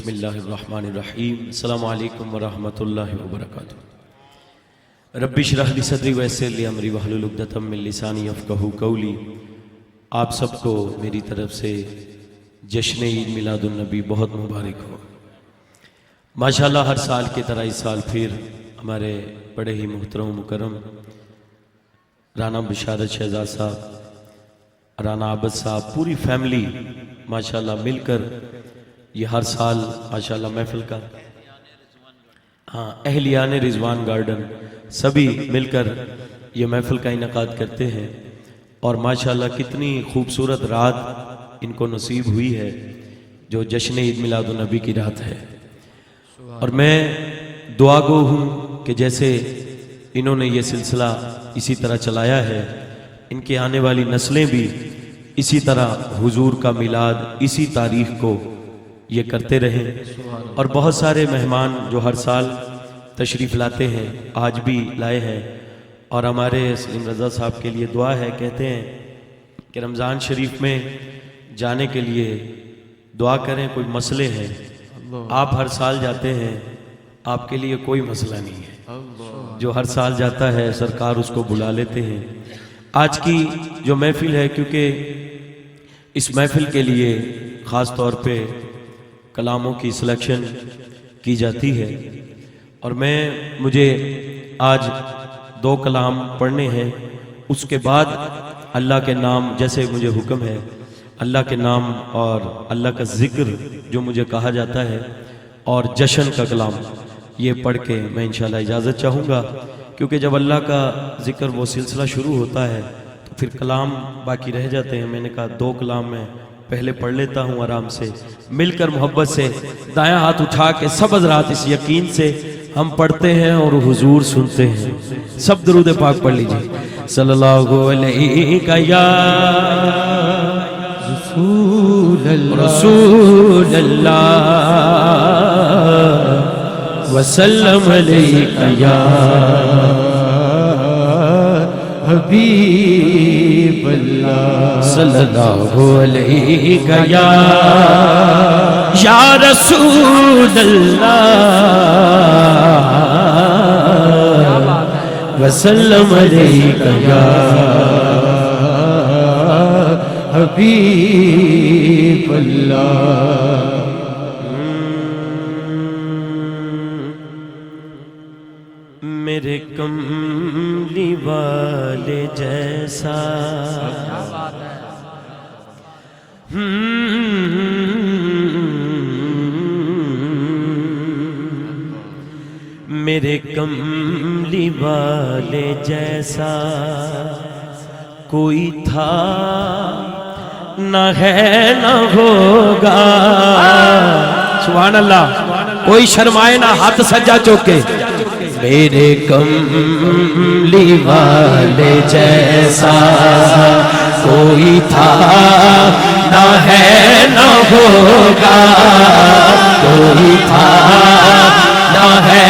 بسم اللہ الرحمن الرحیم السلام علیکم ورحمۃ اللہ وبرکاتہ۔ رب اشرح لی صدری ویسر لی امری واحلل عقدۃ من لسانی یفقہوا قولی۔ آپ سب کو میری طرف سے جشن عید میلاد النبی بہت مبارک ہو۔ ماشاءاللہ ہر سال کی طرح اس سال پھر ہمارے بڑے ہی محترم و مکرم رانا بشارت شہزاد صاحب، رانا عابد صاحب، پوری فیملی ماشاءاللہ مل کر یہ ہر سال ماشاءاللہ محفل کا اہلیان رضوان گارڈن سبھی مل کر یہ محفل کا انعقاد کرتے ہیں، اور ماشاءاللہ کتنی خوبصورت رات ان کو نصیب ہوئی ہے جو جشن عید میلاد النبی کی رات ہے۔ اور میں دعا گو ہوں کہ جیسے انہوں نے یہ سلسلہ اسی طرح چلایا ہے، ان کے آنے والی نسلیں بھی اسی طرح حضور کا میلاد اسی تاریخ کو یہ کرتے رہیں، اور بہت سارے مہمان جو ہر سال تشریف لاتے ہیں آج بھی لائے ہیں، اور ہمارے سلیم رضا صاحب کے لیے دعا ہے، کہتے ہیں کہ رمضان شریف میں جانے کے لیے دعا کریں، کوئی مسئلے ہیں، آپ ہر سال جاتے ہیں، آپ کے لیے کوئی مسئلہ نہیں ہے، جو ہر سال جاتا ہے سرکار اس کو بلا لیتے ہیں۔ آج کی جو محفل ہے، کیونکہ اس محفل کے لیے خاص طور پہ کلاموں کی سلیکشن کی جاتی ہے، اور مجھے آج 2 کلام پڑھنے ہیں، اس کے بعد اللہ کے نام، جیسے مجھے حکم ہے اللہ کے نام اور اللہ کا ذکر جو مجھے کہا جاتا ہے، اور جشن کا کلام یہ پڑھ کے میں انشاءاللہ اجازت چاہوں گا، کیونکہ جب اللہ کا ذکر وہ سلسلہ شروع ہوتا ہے تو پھر کلام باقی رہ جاتے ہیں۔ میں نے کہا 2 کلام میں پہلے پڑھ لیتا ہوں آرام سے، مل کر محبت سے دایاں ہاتھ اٹھا کے سب حضرات اس یقین سے ہم پڑھتے ہیں اور حضور سنتے ہیں۔ سب درود پاک پڑھ لیجئے۔ صلی اللہ علیہ یا رسول اللہ وسلم علیہ یا حبیب اللہ، صلی اللہ علیہ یا رسول اللہ وسلم علیہ یا حبیب اللہ۔ میرے کملی والے جیسا میرے کملی والے جیسا کوئی تھا نہ ہے نہ ہوگا۔ سبحان اللہ، کوئی شرمائے نہ، ہاتھ سجا چوکے۔ میرے کملی والے جیسا کوئی تھا نہ ہے نہ ہوگا، کوئی تھا نہ ہے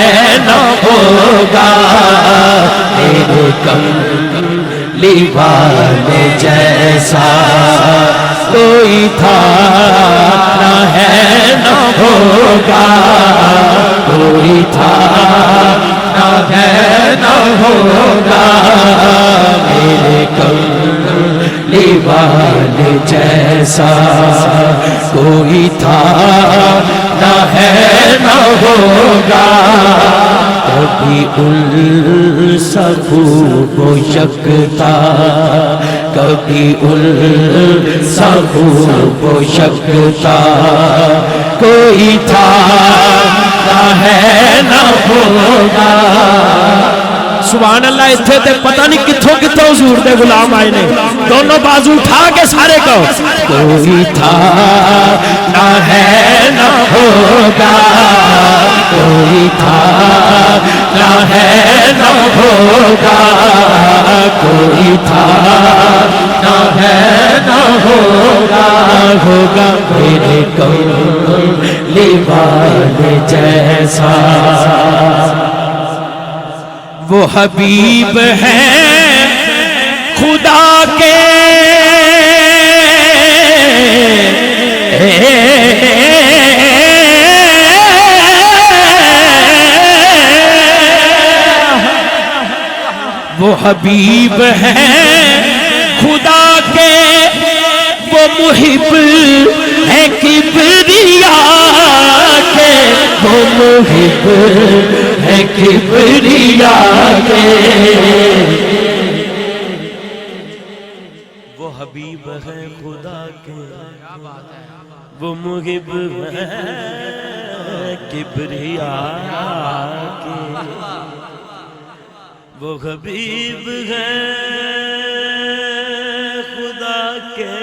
نہ ہوگا۔ میرے کملی والے جیسا کوئی تھا نہ ہے نہ ہوگا، کوئی تھا نہ ہے نہ ہوگا۔ میرے کملی والے جیسا کوئی تھا نہ ہے نہ ہوگا۔ کبھی السا خوب و یکتا، کبھی السا خوب و یکتا، کوئی تھا نہ ہے نہ ہوگا۔ سبحان اللہ، اتھے تے پتہ نہیں کتھوں کتھوں حضور دے غلام آئے نے، دونوں بازو اٹھا کے سارے کہو کوئی تھا نہ ہے نہ ہوگا، کوئی تھا نہ ہے نہ ہوگا، کوئی تھا نہ ہے نہ ہوگا، ہوگا میرے کملی والے جیسا۔ وہ حبیب ہیں خدا کے حبیب ہیں خدا کے وہ محب ہے کبریا کے وہ محب ہے کبریا کے وہ حبیب ہے خدا کے وہ محب ہے کبریا کے وہ حبیب ہے خدا کے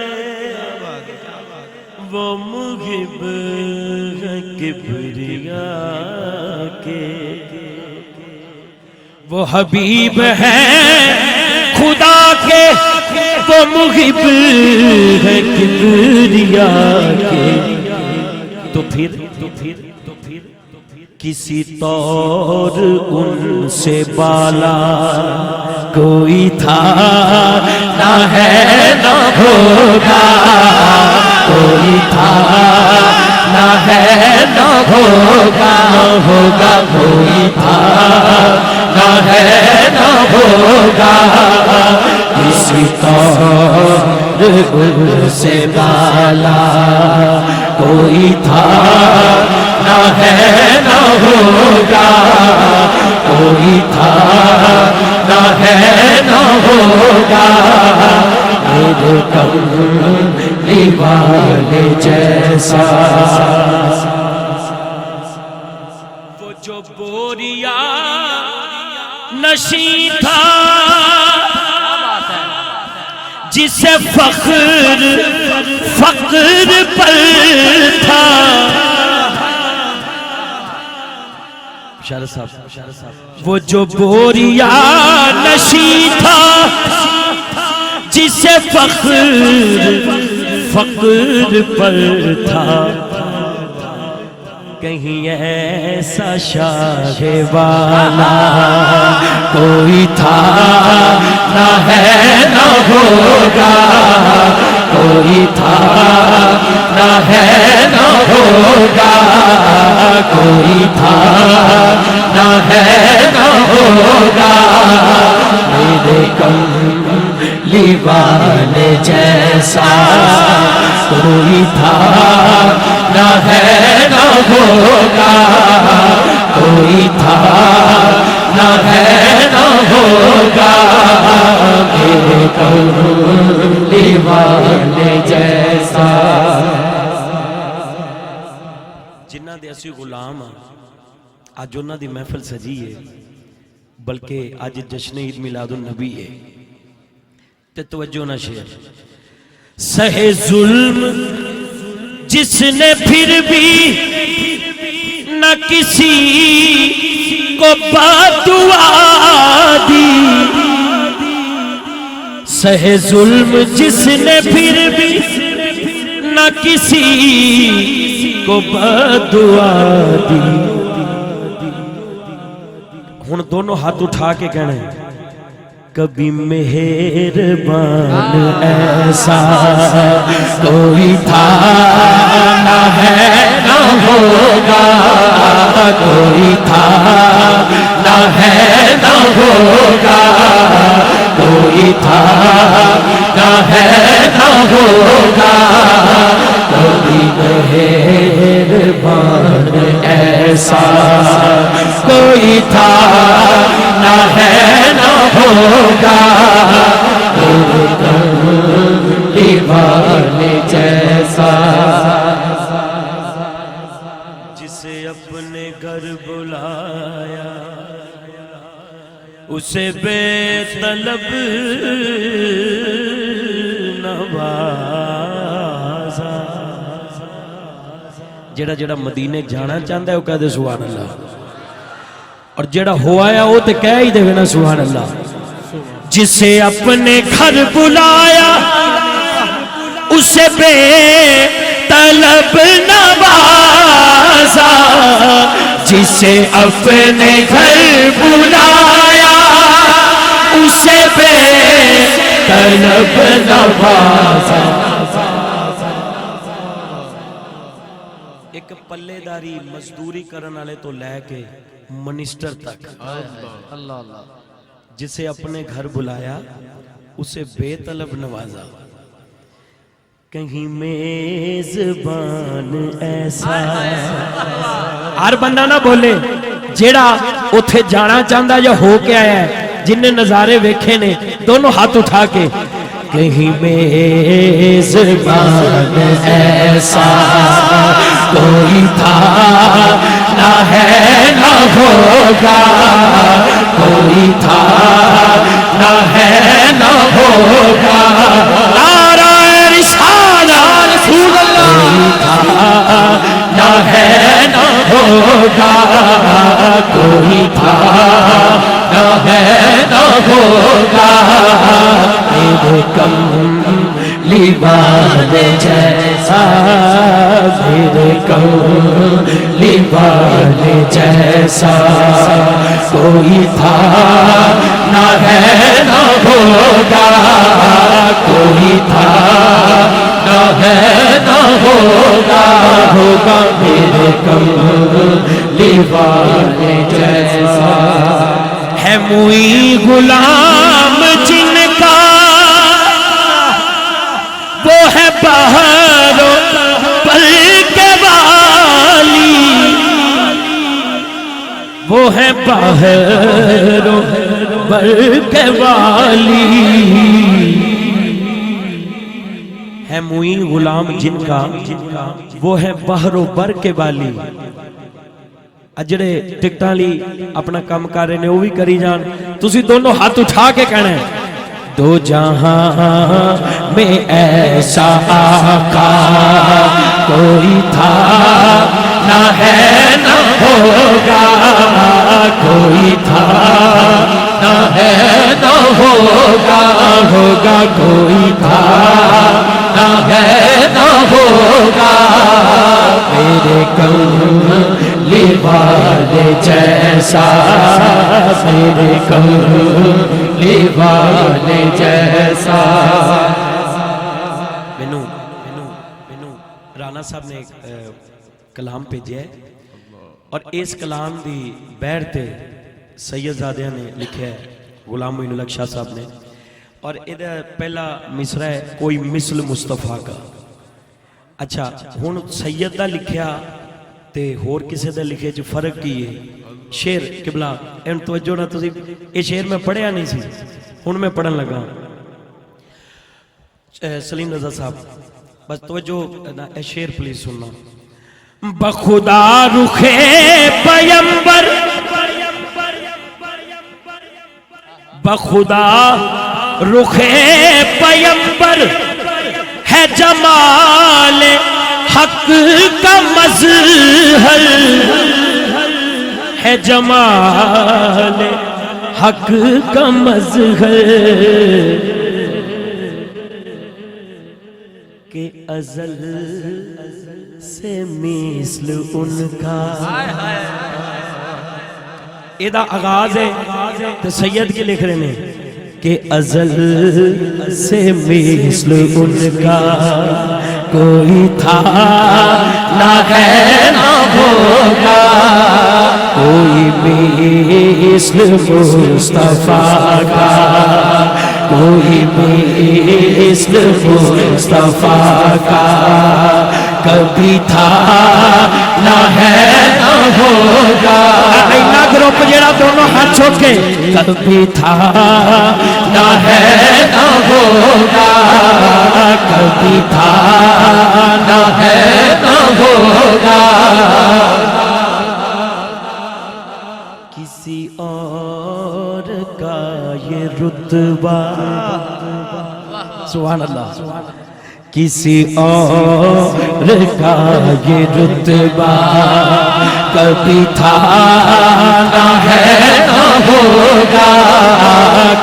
وہ محب ہے کبریا کے وہ حبیب ہے خدا کے وہ محب ہے کبریا کے تو پھر کسی طور ان سے بالا کوئی تھا نہ ہے نہ ہوگا کوئی تھا نہ ہے نہ ہوگا کوئی تھا نہ ہے نہ ہوگا کسی طور ان سے بالا کوئی تھا نہ ہے نہ ہوگا کوئی تھا نہ ہے نہ ہوگا میرے کملی والے جیسا وہ جو بوریا نشیں تھا جسے فخر پر تھا وہ جو بوریا نشیں تھا جسے فخر پر تھا کہیں ایسا شاہ والا کوئی تھا نہ ہے نہ ہوگا کوئی تھا نہ ہے نہ ہوگا کوئی تھا نہ ہے نہ ہوگا میرے کملی والے جیسا کوئی تھا نہ ہے نہ ہوگا کوئی تھا نہ ہے نہ ہوگا میرے کملی والے جیسا جنہ دے اسی غلام آج انہاں دی محفل سجی ہے بلکہ آج جشن عید میلاد النبی ہے تے توجہ نہ شیر سہے ظلم جس نے پھر بھی نہ کسی کو بدعا دی سہے ظلم جس نے پھر بھی نہ کسی کو بدعا دی ہن دونوں ہاتھ اٹھا کے کہنے کبھی مہربان ایسا کوئی تھا نہ ہے نہ ہوگا کوئی تھا نہ ہے نہ ہوگا کوئی تھا نہ ہے نہ ہوگا کبھی مہربان ایسا کوئی تھا نہ ہے نہ ہوگا دیوانے جیسا جسے اپنے گھر بلایا اسے بے طلب نوازا جڑا جڑا مدینے جانا چاہتا ہے وہ کہہ دے سبحان اللہ اور جڑا ہوا ہے وہ تے کہہ ہی دے نا سبحان اللہ جسے اپنے گھر بلایا اسے بے طلب نوازا جسے اپنے گھر بلایا اسے بے طلب نوازا ایک پلے داری مزدوری کرن والے تو لے کے منسٹر تک جسے اپنے گھر بلایا اسے بے طلب نوازا. کہیں میزبان ایسا ہر بندہ نہ بولے جیڑا اتھے جانا چاہتا یا ہو کے آیا ہے جن نے نظارے ویکھے نے دونوں ہاتھ اٹھا کے. کہیں میزبان ایسا کوئی تھا نہ ہے نہ ہوگا, کوئی تھا نہ ہے نہ ہوگا, نعرہ رسالت رسول اللہ, کوئی تھا نہ ہے نہ ہوگا, کوئی تھا نہ ہے نہ ہوگا, میرے کملی والے جیسا, میرے کملی والے جیسا کوئی تھا نہ ہے نہ ہوگا, کوئی تھا نہ ہے نہ ہوگا, ہوگا میرے کملی والے جیسا. ہے موئی غلام جن کا وہ ہے بہر و بر کے والی, وہ ہے بہر و بر کے والی. ہے موئی غلام جن کا وہ ہے بہر و بر کے والی. اجڑے ٹکٹاں لی اپنا کام کر رہے نے وہ بھی کری جان, تسی دونوں ہاتھ اٹھا کے کہنا ہے دو جہاں میں ایسا آقا کوئی تھا نہ ہے نہ ہوگا, کوئی تھا نہ ہے نہ ہوگا, ہوگا کوئی تھا نہ ہے نہ ہوگا, میرے کملی والے جیسا, میرے کملی والے جیسا. مینو رانا صاحب نے ایک کلام بھیجا ہے اور اس کلام دی بیر تے سید زادیہ نے لکھا ہے, غلام معین الحق شاہ صاحب نے, اور ادھا پہلا مصرع ہے کوئی مثل مصطفیٰ کا. اچھا ہون سید دا لکھیا تے ہور کسے دا لکھے جو فرق کی ہے. شیر قبلہ این توجہ نہ تسی, یہ شیر میں پڑھیا نہیں سی, ہون میں پڑھن لگا. سلیم رضا صاحب بس توجہ اے شیر پلیز سننا. بخدا رخ پیمبر, بخدا رخ پیمبر ہے جمال حق کا مظہر, ہے جمال حق کا مظہر, کہ ازل سے مثل ان کا. ایدہ آغاز ہے تو سید کے لکھ رہے ہیں کہ ازل سے مثل ان کا کوئی تھا نہ ہے نہ ہوگا, کوئی مثل مصطفیٰ کا, کوئی مثل مصطفیٰ کا کبھی تھا نہ ہے نہ ہوگا. اینا گروپ جیڑا دونوں ہاتھ چھوٹ کے کبھی تھا نہ ہے نہ ہوگا, کبھی تھا نہ ہے نہ ہوگا, کسی اور کا یہ رتبہ, سبحان اللہ, کسی اور کا یہ رتبہ کبھی تھا نہ ہے نہ ہوگا,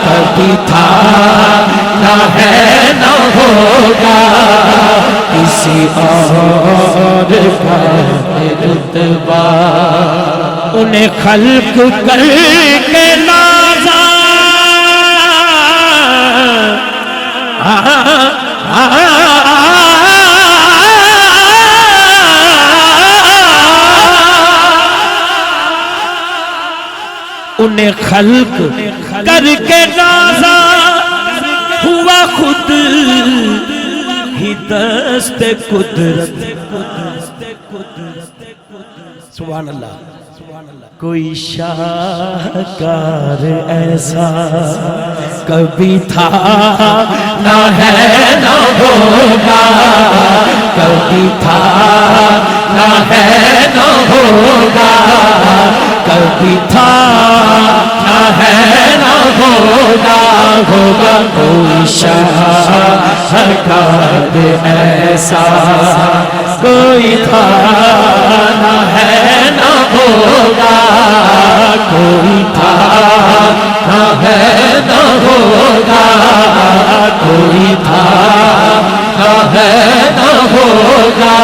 کبھی تھا نہ ہے نہ ہوگا, کسی اور کا یہ رتبہ. انہیں خلق کر کے نازا, انہیں خلق کر کے رازا ہوا خود ہی دست قدرت. سبحان اللہ. کوئی شاہکار ایسا کبھی تھا نہ ہے نہ ہوگا، کبھی تھا نہ ہے نہ ہوگا، کبھی تھا نہ ہے نہ ہوگا. ہوگا کوئی شاہکار ایسا کوئی تھا نہ ہے نہ ہوگا، کوئی تھا نہ ہے نہ ہوگا، کوئی تھا نہ ہے نہ ہوگا.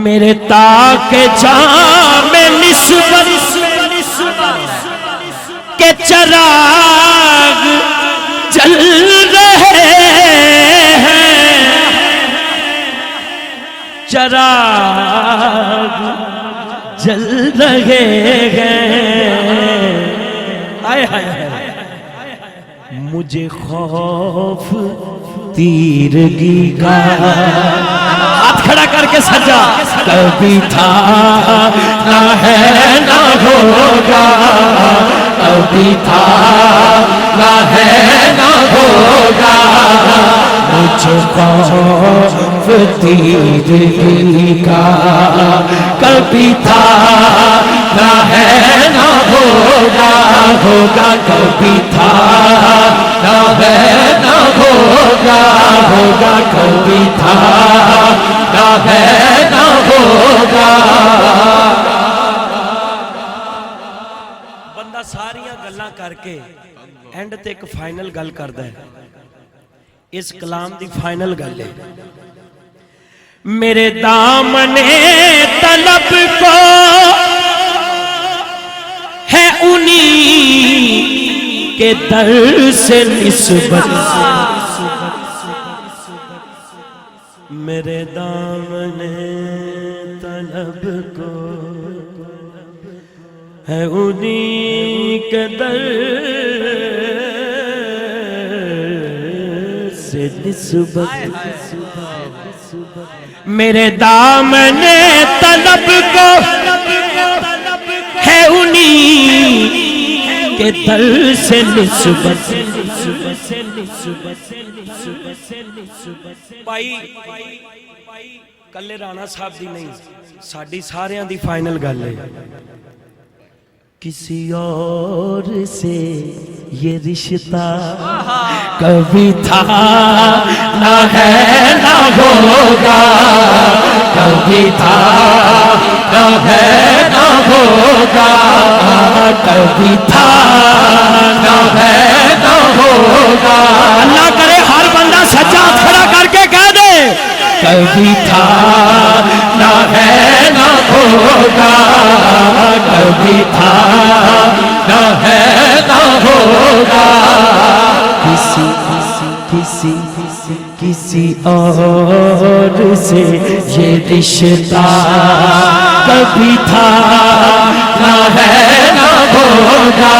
میرے تاک جام نسبت کے چراغ جل رہے ہیں، چراغ جل رہے ہیں. آئے ہائے مجھے خوف تیرگی کا، ہاتھ کھڑا کر کے سجا. کبھی تھا نہ ہے نہ ہوگا، کبھی تھا نہ ہے نہ ہوگا. مجھے خوف تیرگی کا، کبھی تھا نہ ہے نہ ہوگا. ہوگا کبھی تھا نہ ہے نہ ہوگا، ہوگا کبھی تھا نہ ہے نہ ہوگا. بندہ ساریاں گلاں کر کے اینڈ تے ایک فائنل گل کردا ہے. اس کلام دی فائنل گل ہے، میرے دامن طلب کو ہے انہی کے در سے نسبت. میرے دامن طلب کو ہے انہی کے در سے نسبت. میرے دامن طلب کو ہے انہی کے در سے نسبت. بھائی کلے رانا صاحب دی نہیں، ساڈی ساریاں دی فائنل گل ہے. کسی اور سے یہ رشتہ کبھی تھا نہ ہے نہ ہوگا، کبھی تھا نہ ہے نہ ہوگا، کبھی تھا نہ ہے نہ ہوگا. اللہ کرے ہر بندہ سچا کھڑا کر کے کہہ دے کبھی تھا نہ ہے نہ ہوگا، کبھی تھا نہ ہے نہ ہوگا. کسی اور سے یہ رشتہ کبھی تھا نہ ہے نہ ہوگا،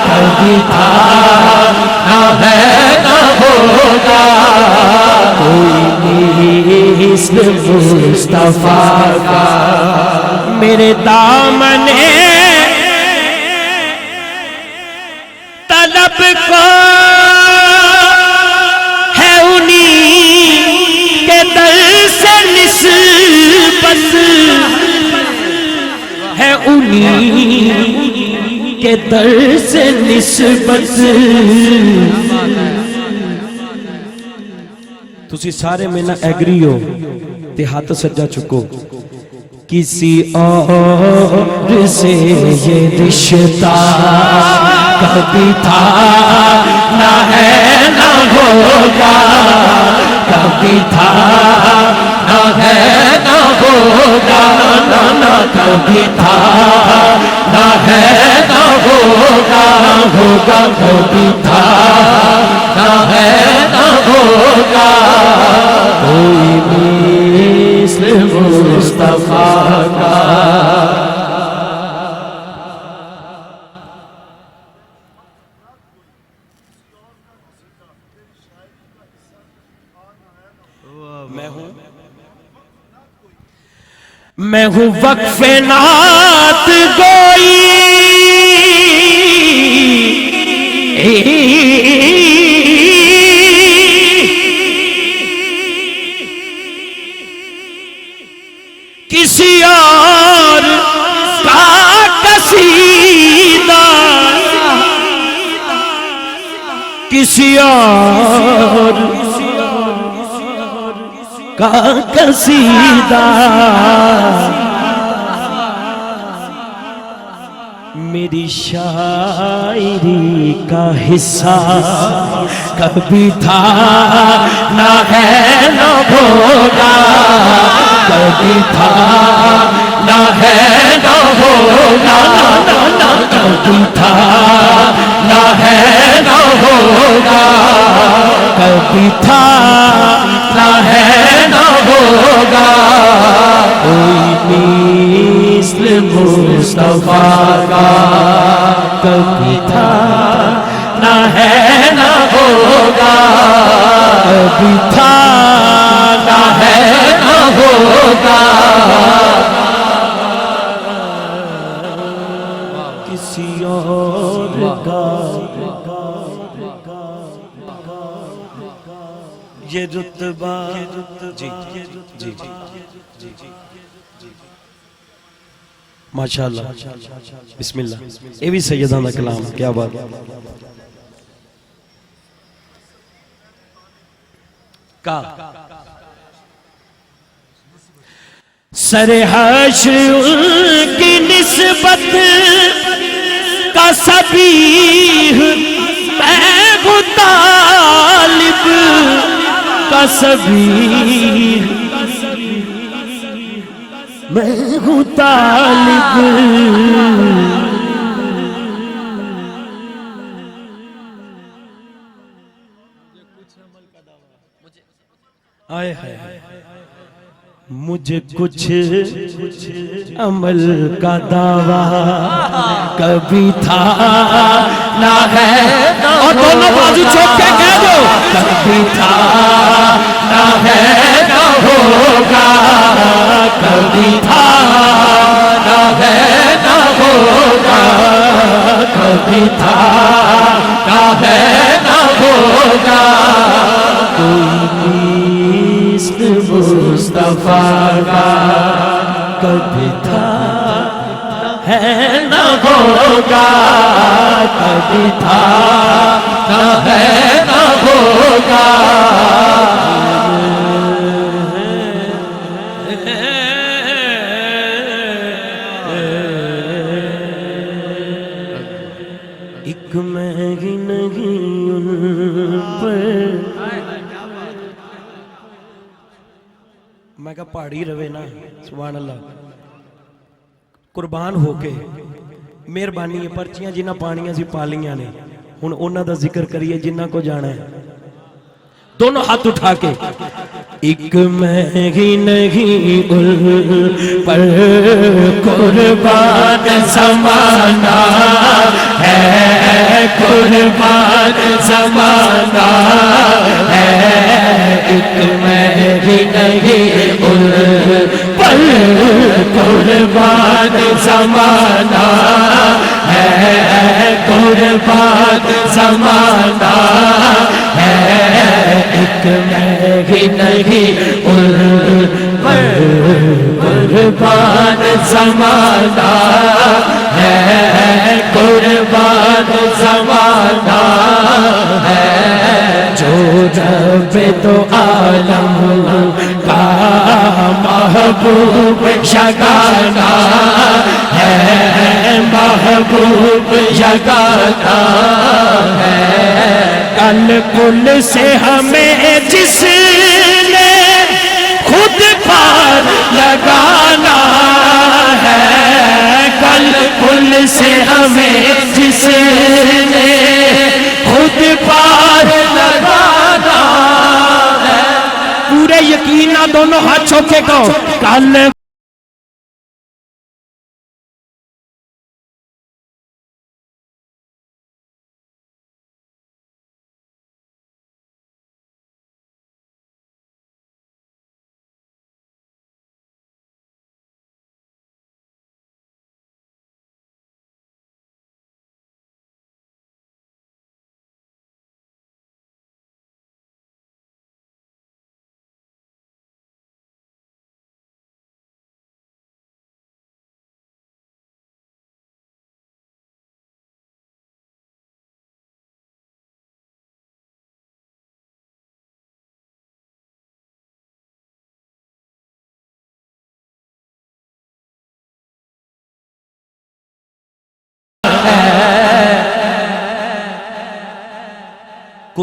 کبھی تھا نہ ہے نہ ہوگا. کوئی مثل مصطفیٰ کا میرے دامن طلب کو ہے انہی کے در سے نسبت، ہے انہی کے در سے نسبت. تسی سارے میں نہ ایگری ہو تے ہاتھ سجا چکو. کسی اور سے یہ رشتہ کبھی تھا نہ ہے نہ ہوگا، کبھی تھا نہ ہے نہ ہوگا، نہ کبھی تھا نہ ہے نہ ہوگا. ہوگا کبھی تھا نہ ہے نہ ہوگا. کوئی مثل مصطفیٰ کا میں ہوں وقف نعت گوئی کسی اور کا قصیدہ کسی اور کا قصیدہ میری شاعری کا حصہ کبھی تھا نہ ہے نہ ہوگا کبھی تھا نہ ہے نہ ہوگا کبھی تھا نہ ہے نہ ہوگا کبھی تھا نہ ہے نہ ہوگا کوئی مثل مصطفیٰ کا کبھی تھا نہ ہے نہ ہوگا کبھی تھا نہ ہے نہ ہوگا کسی اور کا یہ رتبہ جی جی ماشاءاللہ بسم اللہ یہ بھی سیدہ دا کلام کیا بات کا سر حشر کی نسبت کا سبیح میں ہوں طالب کا سبیح میں ہوں طالب آئے مجھے کچھ عمل کا دعویٰ کبھی تھا نہ ہے اور دونوں بازو چھوڑ کے کہہ دو کبھی تھا نہ ہے نہ ہوگا کبھی تھا نہ ہے نہ ہوگا کبھی تھا نہ ہے نہ ہوگا کوئی مثل مصطفیٰ کا کبھی تھا ہے نہ ہوگا کبھی تھا نہ ہے نہ ہوگا ایک میں ہی نہیں ان پر میں کہا پہاڑی روے نا سبحان اللہ قربان ہو کے مہربانی ہے پرچیاں جنہ پانیاں سی پالیاں نے ہن انہاں دا ذکر کریے جنہ کو جانا ہے دونوں ہاتھ اٹھا کے ایک میں ہی نہیں ان پر قربان زمانہ ہے قربان زمانہ ہے ایک میں ہی نہیں ان پر قربان زمانہ ہے قربان زمانہ ہے ایک میں ہی نہیں ان پر قربان زمانہ ہے قربان زمانہ ہے جو رب تو عالم کا محبوب شگانا ہے محبوب شگانا ہے کل کل سے ہمیں جس نے خود پار لگانا ہے کل کل سے ہمیں جس نے خود پار لگانا ہے پورے یقین نہ دونوں ہاتھ چھوکے کو کل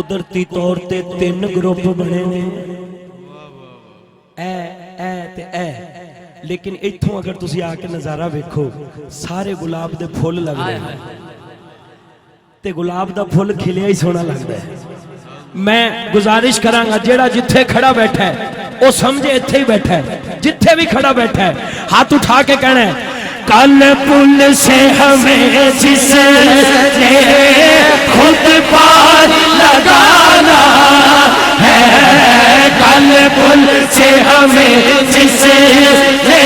قدرتی طور تے 3 گروپ بنے نے، اے تے اے، لیکن ایتھوں اگر تسی آ کے نظارہ ویکھو سارے گلاب دے پھول لگ رہے ہیں تے گلاب دا پھول کھلیا ہی سونا لگتا ہے۔ میں گزارش کرانگا جیڑا جتھے کھڑا بیٹھا ہے وہ سمجھے اتھے ہی بیٹھا ہے، جتھے بھی کھڑا بیٹھا ہے ہاتھ اٹھا کے کہنا ہے کل پل سے ہمیں جس نے خود پار لگانا ہے، کل پل سے ہمیں جس نے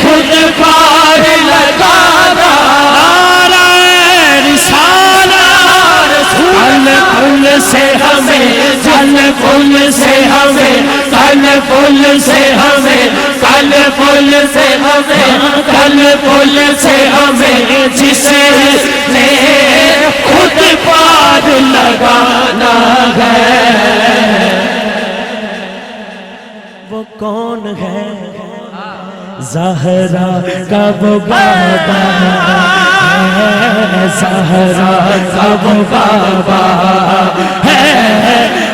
خود پار لگانا، کل پل سے ہمیں، کل پل سے ہمیں، کل پل سے ہمیں، کل پل سے ہمیں، کل پل سے ہمیں جس نے خود پار لگانا ہے، وہ کون ہے؟ زہرا کا وہ بابا ہے، زہرا کا وہ بابا ہے،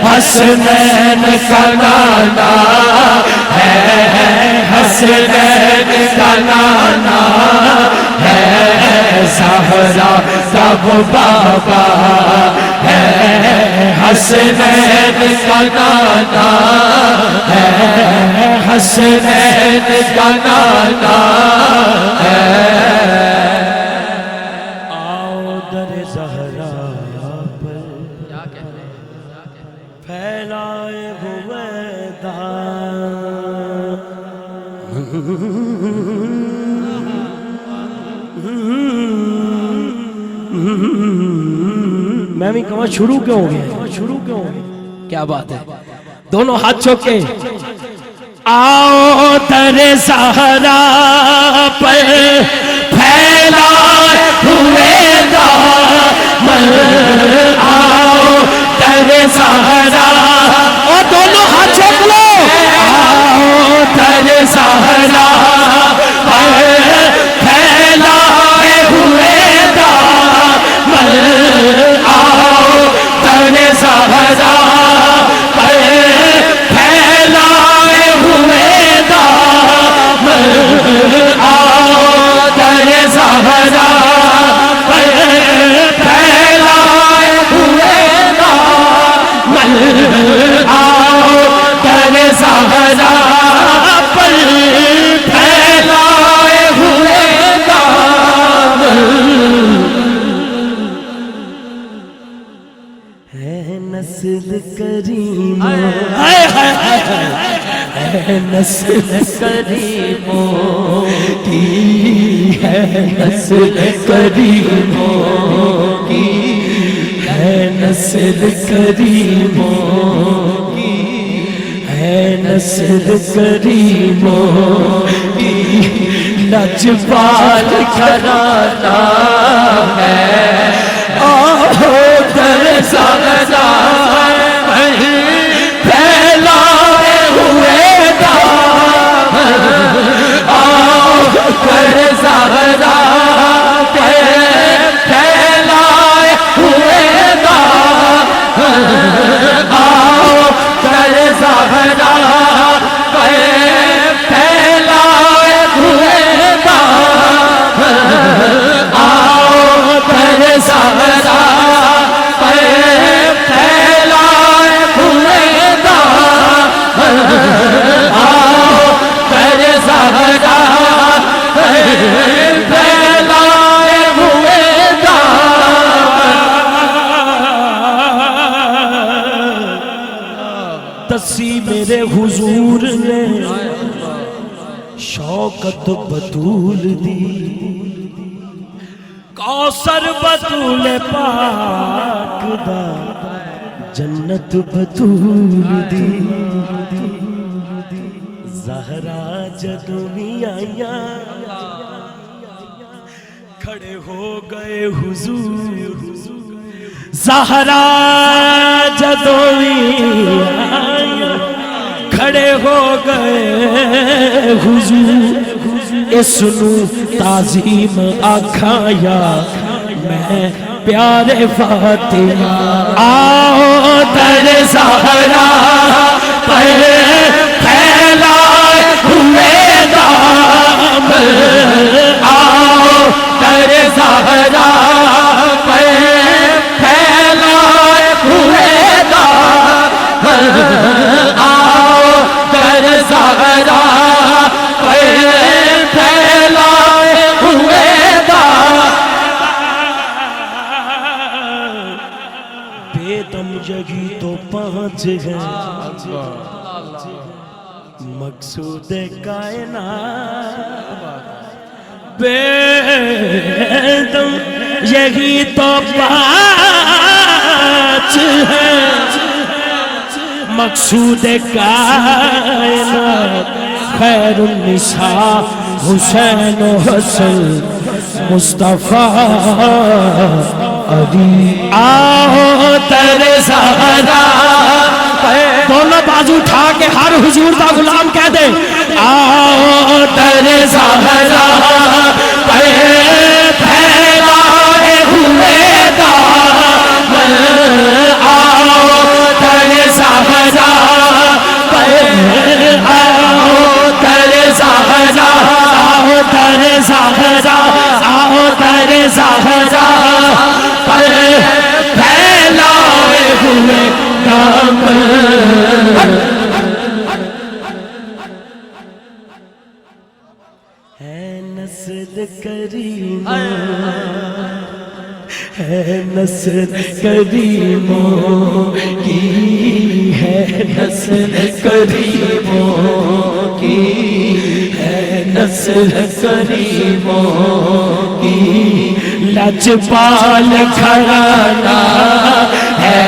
حسنین کا نانا ہے، حسنین کا نانا ہے، زہرا کا وہ بابا ہے، حسنین کا نانا ہے، حسنین کا نانا ہے۔ آؤ در زہرا پر پھیلائے ہوئے داغ، میں بھی کہاں شروع کیوں ہو گیا؟ شروع کیوں ہو گیا؟ کیا بات ہے؟ دونوں ہاتھ چوکے آؤ در زہرا پر پھیلائے ہوئے دامن، آؤ در زہرا، اور دونوں ہاتھ چوک لو، آؤ در زہرا پر پھیلائے ہوئے دامن، آؤ در زہرا پر پھیلائے ہوئے دامن، آؤ در زہرا پر پھیلائے ہوئے دامن، آؤ در زہرا پر پھیلائے ہوئے دامن، ہے نسل کریموں، ہے نسل کریموں کی، ہے نسل کریموں کی، ہے نسل کریموں کی، ہے نسل کریموں کی، لجپال گھرانہ ہے، آؤ در زہرا پھیلائے ہوئے دامن، آؤ در زہرا پھیلائے ہوئے دامن، آؤ در زہرا پھیلائے ہوئے دامن، آؤ در زہرا پھیلائے ہوئے دامن، آؤ در زہرا پھیلائے ہوئے دامن۔ دسی میرے حضور نے شوکت بطول دی، کوثر بطول پاک دا، جنت بطول دی، زہرا جدوں بھی آئیاں کھڑے ہو گئے حضور، زہرا جدوں بھی آئیاں کھڑے ہو گئے حضور، اس نو تعظیم آکھاں یا میں پیارے فاطمہ آؤ در زہرا پر پھیلائے ہوئے دامن آؤ در زہرا پر پھیلائے ہوئے دامن آؤ در زہرا پر پھیلائے ہوئے بے دم جگی تو پانچ ہے مقصود کائنات بے دم جگی تو پانچ ہے مقصود کائنات خیر النساء حسین و حسن مصطفیٰ علی آؤ در زہرا دونوں بازو اٹھا کے ہر حضور دا غلام کہہ دے آؤ در زہرا پر پھیلائے ہوئے دامن آؤ در زہرا پر آؤ در زہرا آؤ در زہرا آؤ در زہرا پر پھیلائے ہوئے دامن ہے نسل کریمہ ہے نسل کریموں کی ہے نسل کریموں کی ہے نسل کریموں کی لجپال گھرانہ ہے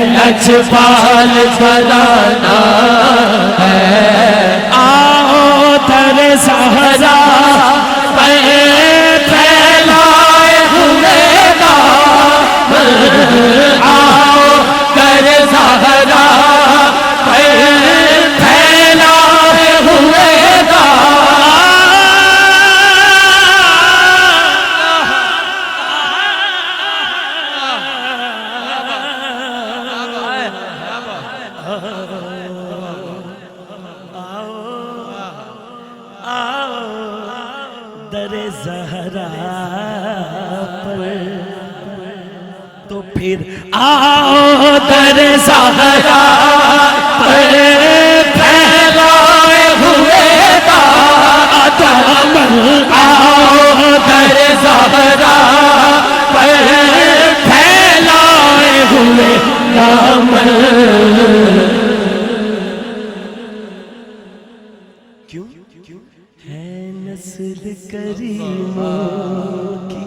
لجپال گھرانہ ہے آؤ در زہرا پر پھیلائے ہوئے دامن آؤ در زہرا پر پھیلائے ہوئے در زہرا پر تو پھر آؤ در زہرا پر پھیلائے ہوئے دامن آؤ در زہرا پر پھیلائے ہوئے دامن کیوں ہے نسل کریموں کی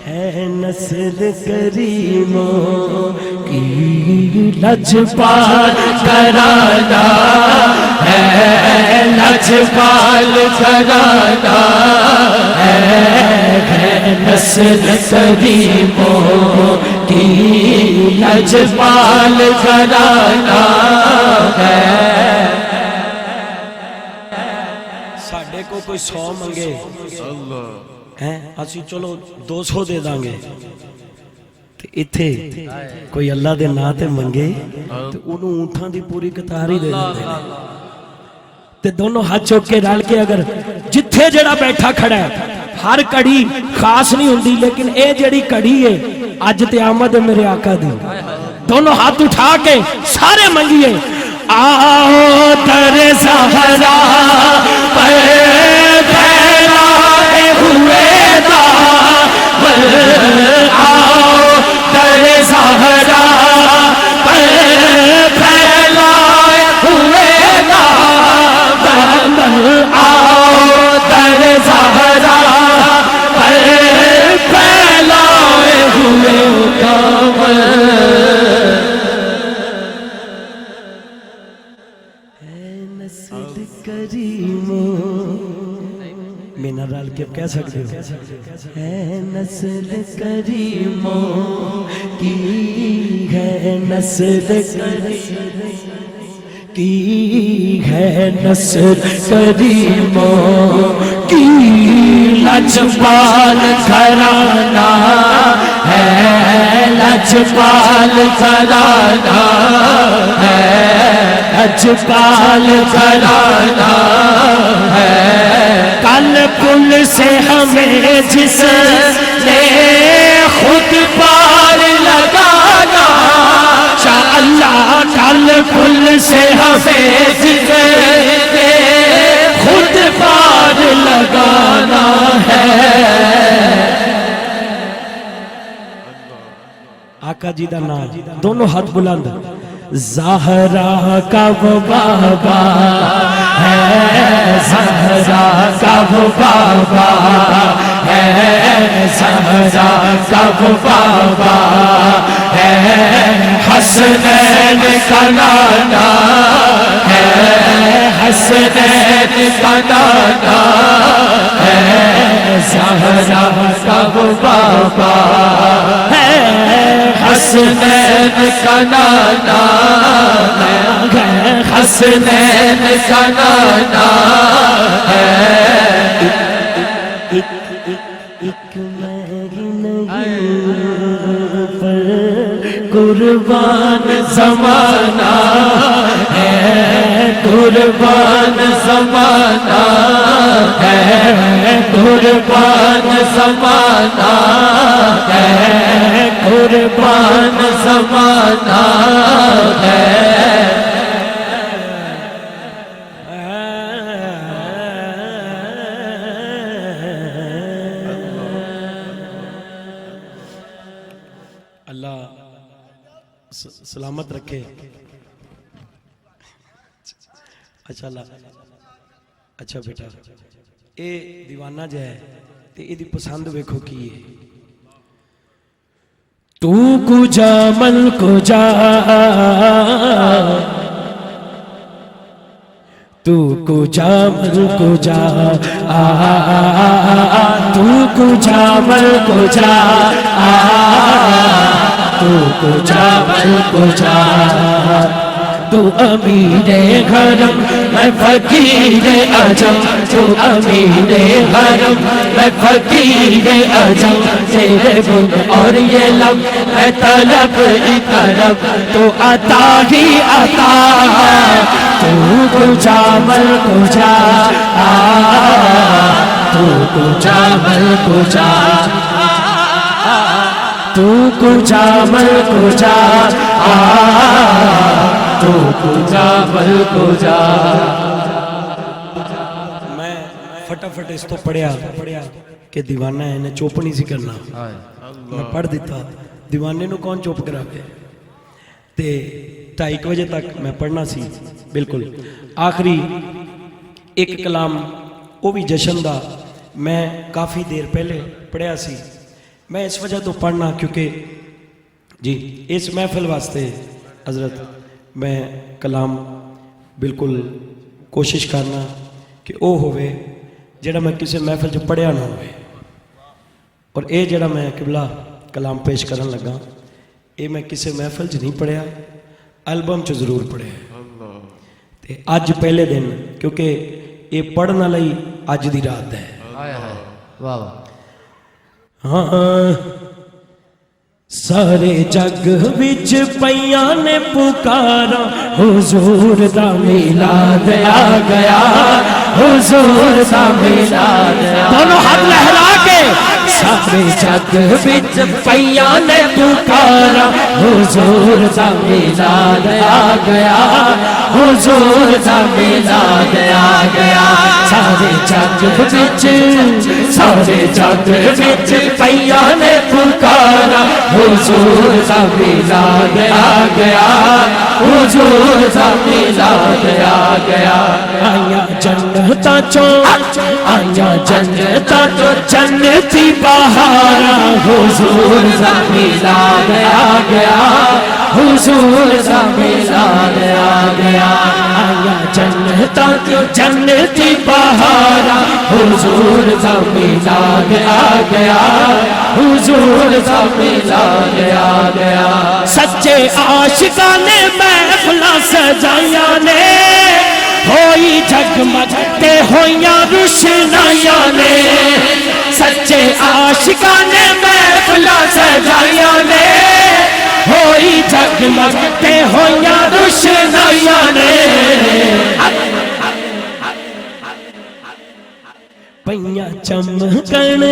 ہے نسل کریموں کی لجپال گھرانہ ہے لجپال گھرانہ ہے نسل کریموں کی لجپال گھرانہ ہے ساڑھے کو کوئی 100 منگے ہیں اسی چلو 200 دے داں گے اتھے کوئی اللہ دے نا تے منگے تو انہوں اونٹھاں دی پوری قطار ہی دے دیں تے دونوں ہاتھ چوک کے رال کے اگر جتھے جڑا بیٹھا کھڑا ہے ہر کڑی خاص نہیں ہوندی لیکن اے جڑی کڑی ہے آج تے آمد ہے میرے آقا دی دونوں ہاتھ اٹھا کے سارے منگیے آؤ در زہرا پر پھیلائے ہوئے دامن آؤ در زہرا پر پھیلائے ہوئے دامن آؤ در زہرا پر پھیلائے ہوئے دامن مینا رال کے کہہ سکتے ہو ہے نسل کریموں کی ہے نسل کی ہے نسل کریموں کی لجپال گھرانہ ہے، لجپال گھرانہ ہے، لجپال گھرانہ ہے۔ کل پل سے ہمیں جس نے خود پار لگانا، شاء اللہ کل پل سے ہمیں جس نے خود پار لگانا ہے۔ آقا جی دا نام، دونوں ہاتھ بلند۔ زہرا کا وہ بابا ہے، زہرا کا وہ بابا ہے، زہرا کا وہ بابا ہے، حسنین کا نانا ہے، حسنین کا نانا ہے، زہرا کا وہ بابا ہے، حسنین کا نانا ہے، حسنین کا نانا ہے۔ ایک پر قربان زمانہ ہے، قربان زمانہ ہے، قربان زمانہ ہے، قربان زمانہ ہے۔ اللہ سلامت رکھے۔ اچھا اللہ، اچھا بیٹا اے دیوانہ جو ہے تے اے دی پسند ویکھو کی ہے۔ تو کجا من کجا، تو کجا من کجا، تو کجا من کجا، تو کجا من کجا، تو امیر حرم میں فقیر عجم، تو امیر حرم میں فقیر عجم، تیرے گن اور یہ لب میں طلب طلب، تو عطا ہی عطا، تو کجا مل کجا، تو کجا مل کجا، تو کجا مل کجا، تو کجا مل کجا۔ میں فٹافٹ اس تو پڑھیا کہ دیوانہ ہے انہیں چوپ نہیں سی کرنا، میں پڑھ دیتا دیوانے نو کون چوپ کرا کے تے 2:30 بجے تک میں پڑھنا سی۔ بالکل آخری ایک کلام وہ بھی جشن دا میں کافی دیر پہلے پڑھیا سی، میں اس وجہ تو پڑھنا کیونکہ جی اس محفل واسطے حضرت میں کلام بالکل کوشش کرنا کہ او ہوئے جڑا میں کسی محفل جو پڑھیا نہ ہوئے، اور اے جڑا میں قبلہ کلام پیش کرن لگا اے میں کسی محفل جو نہیں پڑھیا، البم جو ضرور پڑھے تے آج پہلے دن کیونکہ اے پڑھنا لئی آج دی رات ہے۔ ہاں سارے جگ وچ پیاں نے پکارا، حضور دا میلاد آ گیا، حضور دا میلاد آ گیا، دونوں ہاتھ لہرا کے سارے جگ وچ پیاں نے پکارا، حضور دا میلاد آ گیا، حضور دا میلاد آ گیا، سارے جگ وچ، سارے جگ وچ پیاں نے پکارا، حضور دا میلاد آ گیا، حضور دا میلاد آ گیا۔ آیا جنتا چوں، آیا جنتا چوں جنتی بہارا، حضور دا میلاد آ گیا، حضور دا میلاد آ گیا۔ آیا جنتا چوں جنتی بہارا، حضور دا میلاد آ گیا، حضور دا میلاد آ گیا۔ سچے عاشقاں نے محفلاں سجائیاں نے، ہوئی جگمگ تے ہویاں روشنائیاں نے سچے عاشقاں نے محفلاں سجائیاں نے ہوئی جگمگ تے ہویاں روشنائیاں نے پئیاں چمکن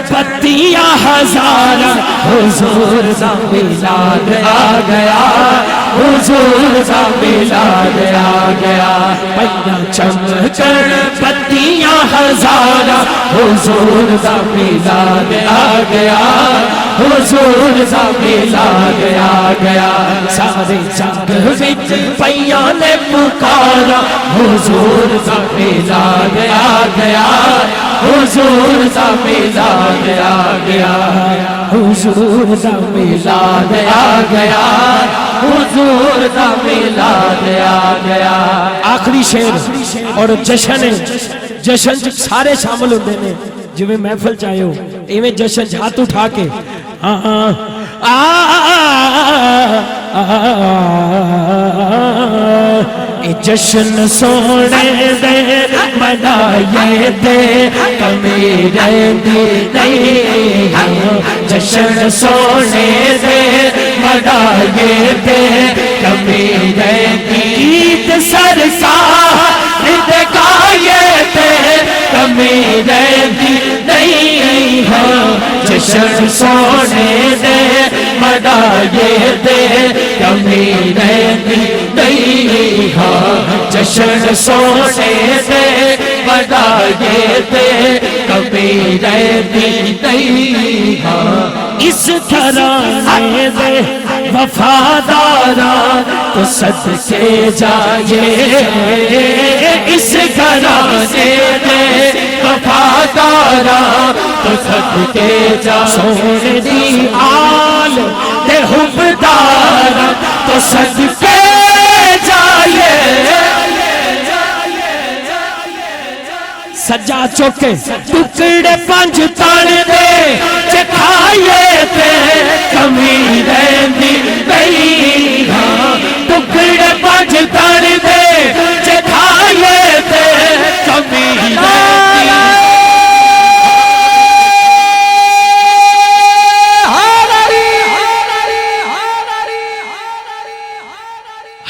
بتیاں ہزار حضور دا میلاد آ گیا حضور دا میلاد آ گیا پئیاں چمکن بتیاں ہزار حضور دا میلاد آ گیا حضور دا میلاد آ گیا سارے جگ وچ پئیاں نے پکارا حضور دا میلاد آ گیا حضور دا میلاد آ گیا حضور دا میلاد آ گیا حضور دا میلاد آ گیا آخری شعر اور جشن جشن سارے شامل ہوندے نے جویں محفل چاہے ہو ایویں جشن ہاتھ اٹھا کے جشن سونے دے منائے دے کمی رہندی نہیں جشن سونے دے منائے دے کمی رہندی عید سرکار دے گائے دے کمی رہندی نہیں جشن سونے دے منائے دے کمی رہندی نہیں جشن سونے دے منائے دے کبھی رہتی نہیں اس گھرانے دے وفاداراں تو صدقے جائے اس گھرانے دے وفاداراں تو صدقے جائے سونے دی آل تے حبداراں تو صدقے سجا چوکے ٹکڑے پنج تن دے چکھائیے تے کمی رہندی نہیں ٹکڑے پنج تن دے چکھائیے تے کمی رہندی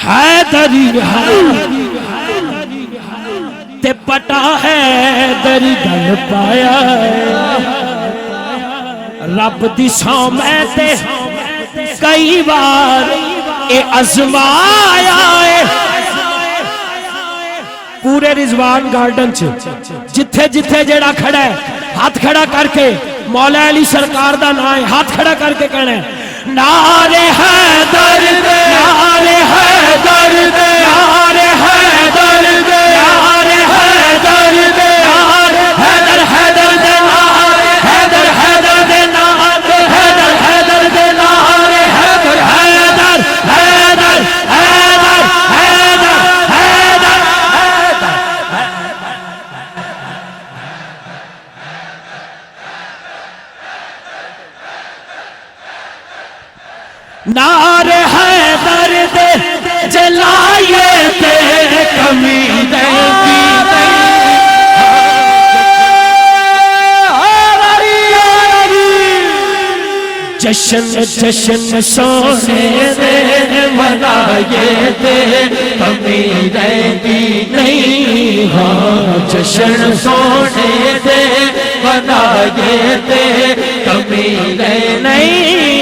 حیدری تے پٹا ہے دری گل پایا رب دی سو میں تے کئی بار اے ازمایا ہے پورے رضوان گارڈن جتھے جتھے جڑا کھڑا ہے ہاتھ کھڑا کر کے مولا علی سرکار دا نام ہے ہاتھ کھڑا کر کے کہنا ہے نعرہ حیدر نعرہ حیدر نعرہ حیدر نعرہ حیدر حیدر حیدر دے نعرہ حیدر حیدر دے نعرہ حیدر حیدر دے نعرہ حیدر حیدر حیدر حیدر حیدر حیدر نعرہ حیدر دے جلائے تے کمی رہتی جشن جشن سونے دے منائے تے کمی رہتی نہیں جشن سونے دے منائے تے کمی رہتی نہیں